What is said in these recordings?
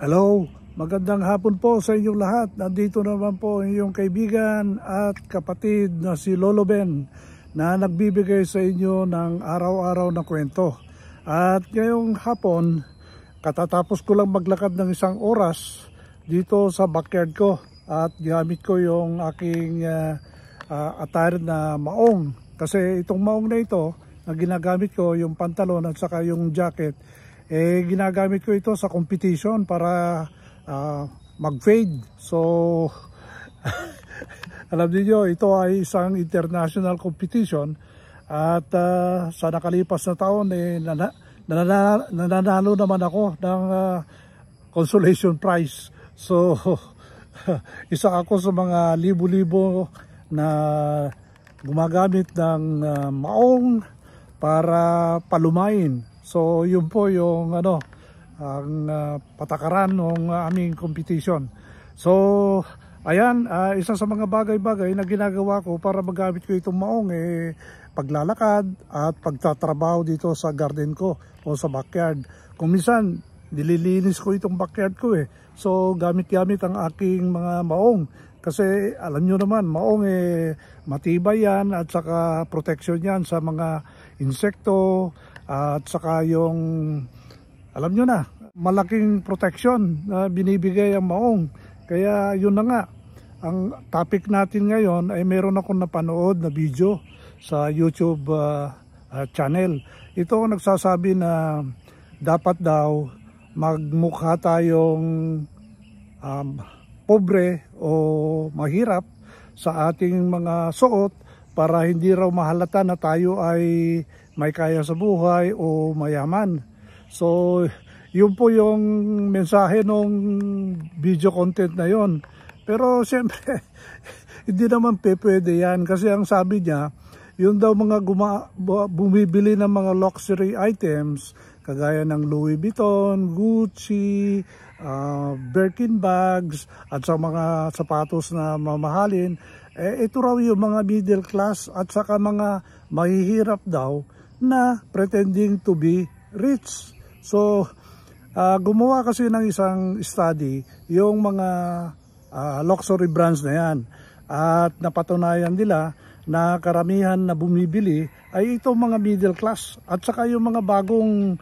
Hello, magandang hapon po sa inyong lahat. Nandito naman po inyong kaibigan at kapatid na si Lolo Ben na nagbibigay sa inyo ng araw-araw na kwento. At ngayong hapon, katatapos ko lang maglakad ng 1 oras dito sa backyard ko at gamit ko yung aking attire na maong. Kasi itong maong na ito na ginagamit ko, yung pantalon at saka yung jacket, ginagamit ko ito sa competition para mag-fade. So alam niyo, ito ay isang international competition at sa nakalipas na taon nananalo naman ako ng consolation prize. So isa ako sa mga libo-libo na gumagamit ng maong para palumain. So yun po yung ang patakaran ng aming competition. So ayan, isa sa mga bagay-bagay na ginagawa ko para magamit ko itong maong paglalakad at pagtatrabaho dito sa garden ko o sa backyard. Kung minsan nililinis ko itong backyard ko so gamit-gamit ang aking mga maong. Kasi alam nyo naman, maong matibay yan at saka protection yan sa mga insekto at saka yung, alam nyo na, malaking protection na binibigay ang maong. Kaya yun na nga, ang topic natin ngayon ay meron akong napanood na video sa YouTube channel. Ito nagsasabi na dapat daw magmukha tayong pobre o mahirap sa ating mga suot para hindi raw mahalata na tayo ay may kaya sa buhay o mayaman. So yun po yung mensahe ng video content na yon. Pero siyempre hindi naman pwede yan, kasi ang sabi niya, yun daw mga bumibili ng mga luxury items kagaya ng Louis Vuitton, Gucci, Birkin bags at sa mga sapatos na mamahalin, ito raw yung mga middle class at saka mga mahihirap daw na pretending to be rich. So gumawa kasi ng isang study yung mga luxury brands na yan, at napatunayan nila na karamihan na bumibili ay itong mga middle class at saka yung mga bagong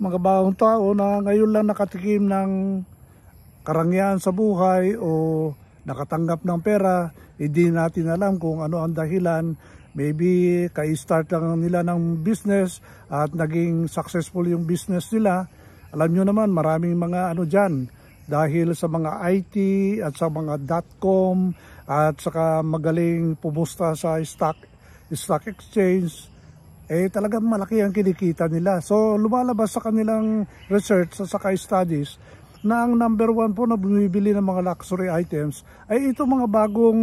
mga bagong tao na ngayon lang nakatikim ng karangyaan sa buhay o nakatanggap ng pera. Hindi natin alam kung ano ang dahilan. Maybe kai-start lang nila ng business at naging successful yung business nila. Alam nyo naman, maraming mga dyan dahil sa mga IT at sa mga .com at saka magaling pumusta sa stock exchange, talagang malaki ang kinikita nila. So lumalabas sa kanilang research at saka studies na ang number 1 po na bumibili ng mga luxury items ay ito mga bagong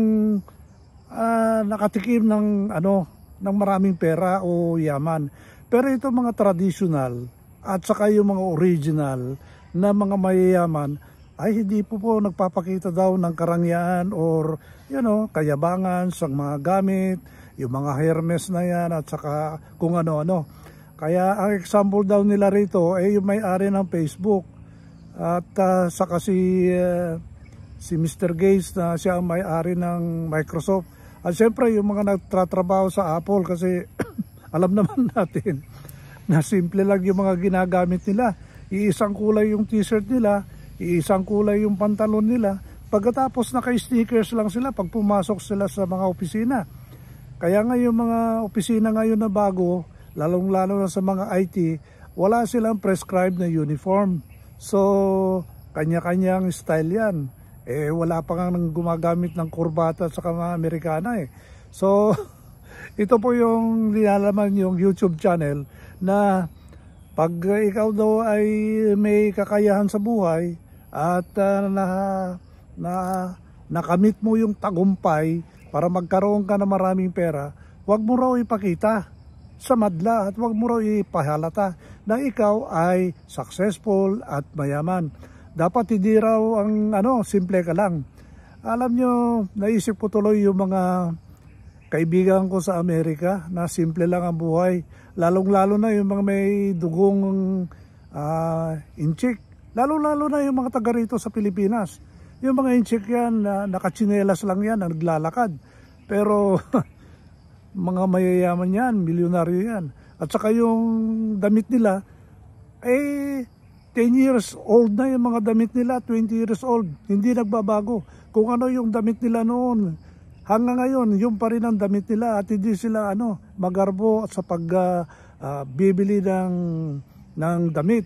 nakatikim ng maraming pera o yaman. Pero ito mga traditional at saka yung mga original na mga mayayaman ay hindi po nagpapakita daw ng karangyaan or kayabangan sa mga gamit, yung mga Hermes na yan at saka kung ano-ano. Kaya ang example daw nila rito ay yung may-ari ng Facebook at saka si Mr. Gates na siya ang may-ari ng Microsoft. At syempre yung mga nagtatrabaho sa Apple, kasi alam naman natin na simple lang yung mga ginagamit nila. Iisang kulay yung t-shirt nila, iisang kulay yung pantalon nila. Pagkatapos naka-sneakers lang sila pag pumasok sila sa mga opisina. Kaya nga yung mga opisina ngayon na bago, lalong-lalo na sa mga IT, wala silang prescribed na uniform. So kanya-kanyang style yan. Wala pa nga nang gumagamit ng kurbata sa mga Amerikana So ito po yung nilalaman yung YouTube channel na pag ikaw daw ay may kakayahan sa buhay at nakamit mo yung tagumpay para magkaroon ka ng maraming pera, huwag mo raw ipakita sa madla at huwag mo raw ipahalata na ikaw ay successful at mayaman. Dapat hindi raw ang simple ka lang. Alam nyo, naisip ko tuloy yung mga kaibigan ko sa Amerika na simple lang ang buhay. Lalong-lalo na yung mga may dugong inchik. Lalo-lalo na yung mga taga rito sa Pilipinas. Yung mga inchik yan, nakatsinelas lang yan, naglalakad. Pero mga mayayaman yan, milyonaryo yan. At saka yung damit nila, 10 years old na yung mga damit nila, 20 years old. Hindi nagbabago. Kung ano yung damit nila noon, hanggang ngayon, yung pa rin ang damit nila at hindi sila magarbo sa pagbibili ng damit.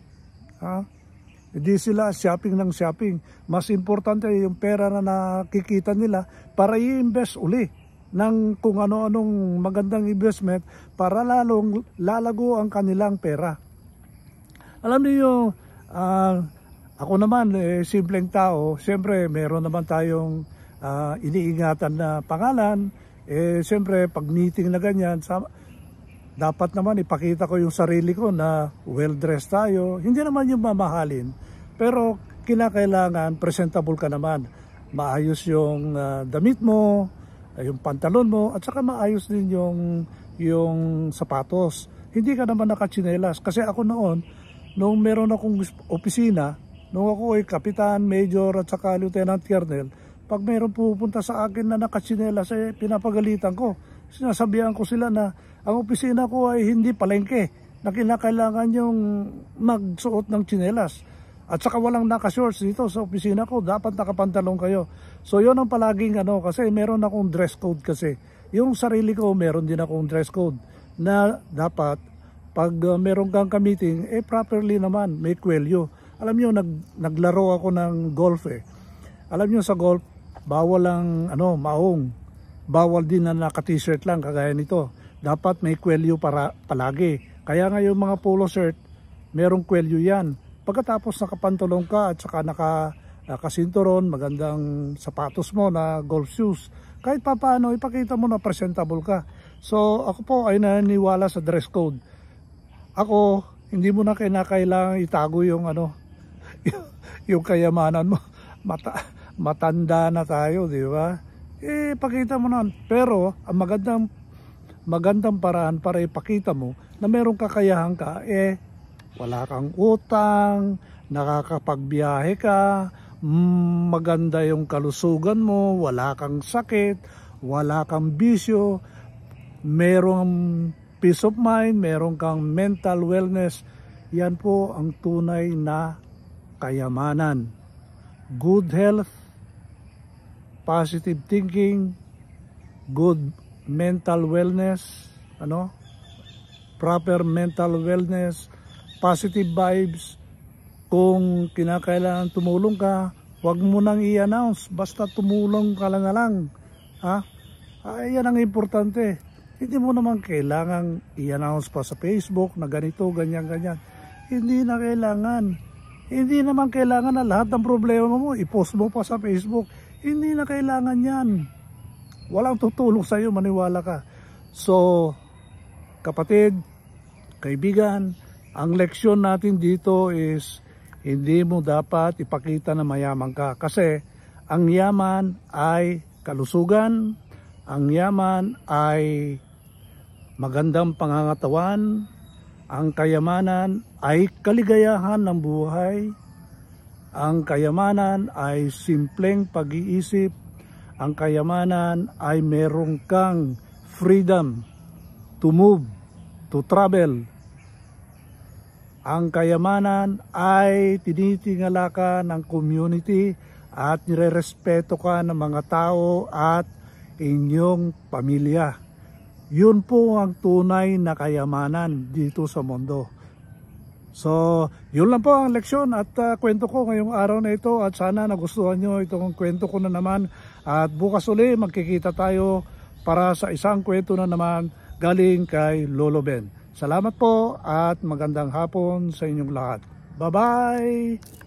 Hindi sila shopping ng shopping. Mas importante yung pera na nakikita nila para i-invest uli ng kung ano-anong magandang investment para lalong lalago ang kanilang pera. Alam niyo, ako naman, simpleng tao, siyempre meron naman tayong iniingatan na pangalan. Siyempre pag meeting na ganyan, dapat naman ipakita ko yung sarili ko na well-dressed tayo. Hindi naman yung mamahalin, pero kinakailangan presentable ka naman. Maayos yung damit mo, yung pantalon mo, at saka maayos din yung sapatos. Hindi ka naman nakatsinelas. Kasi ako noon, nung meron akong opisina, nung ako ay kapitan, major at saka lieutenant colonel, pag meron pupunta sa akin na nakatsinelas, pinapagalitan ko. Sinasabihan ko sila na ang opisina ko ay hindi palengke, na kinakailangan yung magsuot ng tsinelas. At saka walang naka-shorts dito sa opisina ko, dapat nakapantalong kayo. So yun ang palaging kasi meron akong dress code kasi. Yung sarili ko, meron din akong dress code na dapat pag meron kang ka-meeting, properly naman, may kwelyo. Alam nyo, naglaro ako ng golf Alam nyo sa golf, bawal ang maong. Bawal din na naka-t-shirt lang kagaya nito. Dapat may kwelyo palagi. Kaya nga yung mga polo shirt, merong kwelyo yan. Pagkatapos nakapantulong ka at saka nakasinturon, magandang sapatos mo na golf shoes, kahit pa paano ipakita mo na presentable ka. So ako po ay naniniwala sa dress code. Ako, hindi mo na kailangan itago yung yung kayamanan mo. Matanda na tayo, di ba? Pakita mo na. Pero ang magandang paraan para ipakita mo na merong kakayahan ka, wala kang utang, nakakapagbiyahe ka, maganda yung kalusugan mo, wala kang sakit, wala kang bisyo, merong peace of mind, meron kang mental wellness. Yan po ang tunay na kayamanan. Good health, positive thinking, good mental wellness, proper mental wellness, positive vibes. Kung kinakailangan tumulong ka, huwag mo nang i-announce, basta tumulong ka lang na lang. Yan ang importante. Hindi mo naman kailangan i-announce pa sa Facebook na ganito, ganyan. Hindi na kailangan. Hindi naman kailangan na lahat ng problema mo i-post mo pa sa Facebook. Hindi na kailangan yan. Walang tutulong sa iyo, maniwala ka. So, kapatid, kaibigan, ang leksyon natin dito is hindi mo dapat ipakita na mayaman ka. Kasi ang yaman ay kalusugan, ang yaman ay magandang pangangatawan, ang kayamanan ay kaligayahan ng buhay, ang kayamanan ay simpleng pag-iisip, ang kayamanan ay merong kang freedom to move, to travel. Ang kayamanan ay tinitingala ka ng community at nirerespeto ka ng mga tao at inyong pamilya. Yun po ang tunay na kayamanan dito sa mundo. So, yun lang po ang leksyon at kwento ko ngayong araw na ito at sana nagustuhan nyo itong kwento ko na naman. At bukas uli magkikita tayo para sa isang kwento na naman galing kay Lolo Ben. Salamat po at magandang hapon sa inyong lahat. Bye-bye!